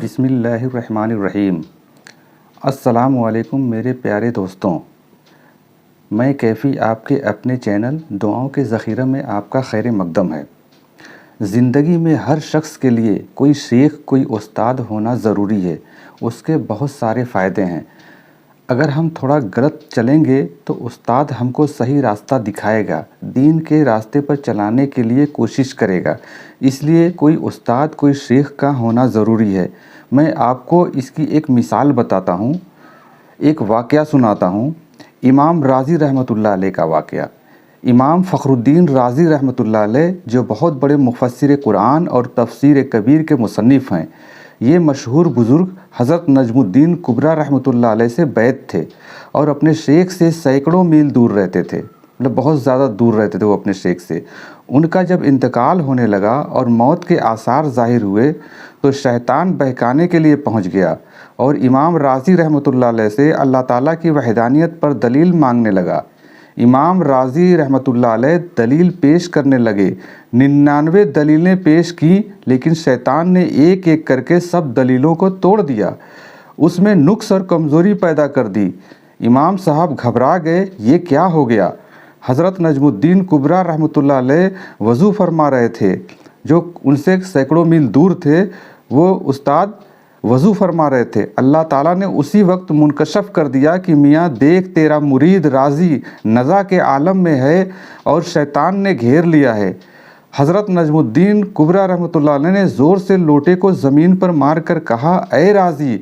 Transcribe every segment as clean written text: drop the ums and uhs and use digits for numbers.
بسم اللہ الرحمن الرحیم۔ السلام علیکم میرے پیارے دوستوں، میں کیفی آپ کے اپنے چینل دعاؤں کے ذخیرہ میں آپ کا خیر مقدم ہے۔ زندگی میں ہر شخص کے لیے کوئی شیخ، کوئی استاد ہونا ضروری ہے۔ اس کے بہت سارے فائدے ہیں۔ اگر ہم تھوڑا غلط چلیں گے تو استاد ہم کو صحیح راستہ دکھائے گا، دین کے راستے پر چلانے کے لیے کوشش کرے گا۔ اس لیے کوئی استاد، کوئی شیخ کا ہونا ضروری ہے۔ میں آپ کو اس کی ایک مثال بتاتا ہوں، ایک واقعہ سناتا ہوں۔ امام رازی رحمۃ اللہ علیہ کا واقعہ۔ امام فخر الدین رازی رحمۃ اللہ علیہ جو بہت بڑے مفسر قرآن اور تفسیر کبیر کے مصنف ہیں، یہ مشہور بزرگ حضرت نجم الدین کبریٰ رحمۃ اللہ علیہ سے بیعت تھے اور اپنے شیخ سے سینکڑوں میل دور رہتے تھے، مطلب بہت زیادہ دور رہتے تھے وہ اپنے شیخ سے۔ ان کا جب انتقال ہونے لگا اور موت کے آثار ظاہر ہوئے تو شیطان بہکانے کے لیے پہنچ گیا اور امام رازی رحمۃ اللہ علیہ سے اللہ تعالیٰ کی وحدانیت پر دلیل مانگنے لگا۔ امام رازی رحمۃ اللہ علیہ دلیل پیش کرنے لگے، 99 دلیلیں پیش کیں، لیکن شیطان نے ایک ایک کر کے سب دلیلوں کو توڑ دیا، اس میں نقص اور کمزوری پیدا کر دی۔ امام صاحب گھبرا گئے، یہ کیا ہو گیا؟ حضرت نجم الدین کبریٰ رحمۃ اللہ علیہ وضو فرما رہے تھے، جو ان سے سینکڑوں میل دور تھے، وہ استاد وضو فرما رہے تھے۔ اللہ تعالیٰ نے اسی وقت منکشف کر دیا کہ میاں دیکھ، تیرا مرید رازی نزا کے عالم میں ہے اور شیطان نے گھیر لیا ہے۔ حضرت نجم الدین کبریٰ رحمۃ اللہ علیہ نے زور سے لوٹے کو زمین پر مار کر کہا، اے رازی،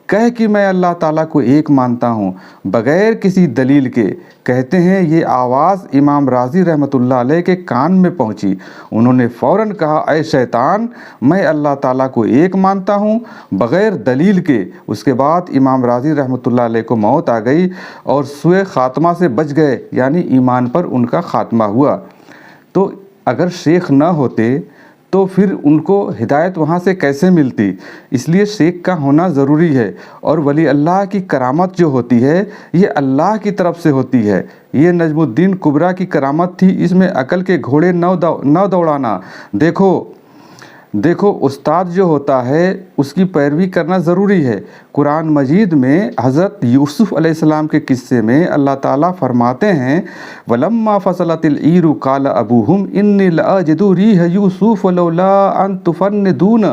کہہ کہ میں اللہ تعالیٰ کو ایک مانتا ہوں بغیر کسی دلیل کے۔ کہتے ہیں یہ آواز امام رازی رحمۃ اللہ علیہ کے کان میں پہنچی، انہوں نے فوراً کہا، اے شیطان، میں اللہ تعالیٰ کو ایک مانتا ہوں بغیر دلیل کے۔ اس کے بعد امام رازی رحمۃ اللہ علیہ کو موت آ گئی اور سوء خاتمہ سے بچ گئے، یعنی ایمان پر ان کا خاتمہ ہوا۔ تو اگر شیخ نہ ہوتے تو پھر ان کو ہدایت وہاں سے کیسے ملتی؟ اس لیے شیخ کا ہونا ضروری ہے۔ اور ولی اللہ کی کرامت جو ہوتی ہے یہ اللہ کی طرف سے ہوتی ہے۔ یہ نجم الدین کبریٰ کی کرامت تھی، اس میں عقل کے گھوڑے نہ دوڑانا۔ دیکھو استاد جو ہوتا ہے اس کی پیروی کرنا ضروری ہے۔ قرآن مجید میں حضرت یوسف علیہ السلام کے قصے میں اللہ تعالیٰ فرماتے ہیں، وَلَمَّا فَصَلَتِ الْعِیرُ قَالَ أَبُوهُمْ إِنِّي لَأَجِدُ رِیحَ يُوسُفَ لَوْلَا أَن تُفَنِّدُونِ۔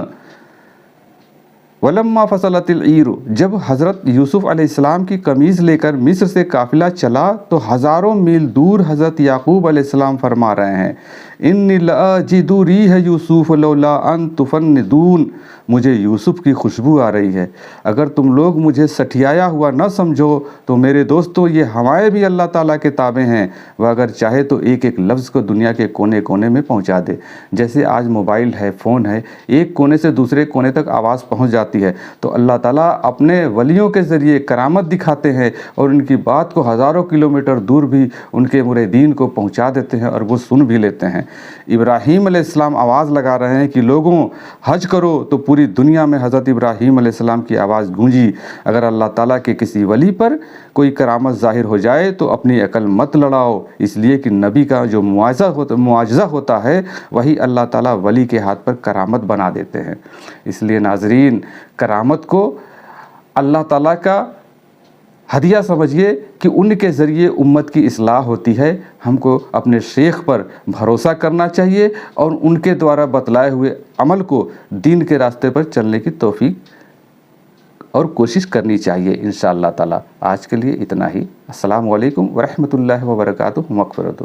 وَلَمَّا فَصَلَتِ الْعِیرُ، جب حضرت یوسف علیہ السلام کی قمیض لے کر مصر سے قافلہ چلا تو ہزاروں میل دور حضرت یعقوب علیہ السلام فرما رہے ہیں، إِنِّي لَأَجِدُ رِیحَ يُوسُفَ لَوْلَا أَن تُفَنِّدُونِ، مجھے یوسف کی خوشبو آ رہی ہے۔ اگر تم لوگ مجھے سٹھیایا ہوا نہ سمجھو تو میرے دوستو یہ ہوائیں بھی اللہ تعالیٰ کے تابع ہیں، وہ اگر چاہے تو ایک ایک لفظ کو دنیا کے کونے کونے میں پہنچا دے۔ جیسے آج موبائل ہے، فون ہے، ایک کونے سے دوسرے کونے تک آواز پہنچ جاتی ہے، تو اللہ تعالیٰ اپنے ولیوں کے ذریعے کرامت دکھاتے ہیں اور ان کی بات کو ہزاروں کلومیٹر دور بھی ان کے مریدین کو پہنچا دیتے ہیں اور وہ سن بھی لیتے ہیں۔ ابراہیم علیہ السلام آواز لگا رہے ہیں کہ لوگوں حج کرو، تو پوری دنیا میں حضرت ابراہیم علیہ السلام کی آواز گونجی۔ اگر اللہ تعالیٰ کے کسی ولی پر کوئی کرامت ظاہر ہو جائے تو اپنی عقل مت لڑاؤ، اس لیے کہ نبی کا جو معجزہ ہوتا ہے وہی اللہ تعالیٰ ولی کے ہاتھ پر کرامت بنا دیتے ہیں۔ اس لیے ناظرین، کرامت کو اللہ تعالیٰ کا ہدیہ سمجھیے کہ ان کے ذریعے امت کی اصلاح ہوتی ہے۔ ہم کو اپنے شیخ پر بھروسہ کرنا چاہیے اور ان کے دوارا بتلائے ہوئے عمل کو دین کے راستے پر چلنے کی توفیق اور کوشش کرنی چاہیے انشاءاللہ تعالیٰ۔ آج کے لیے اتنا ہی۔ السلام علیکم ورحمۃ اللہ وبرکاتہ۔ مغفرت۔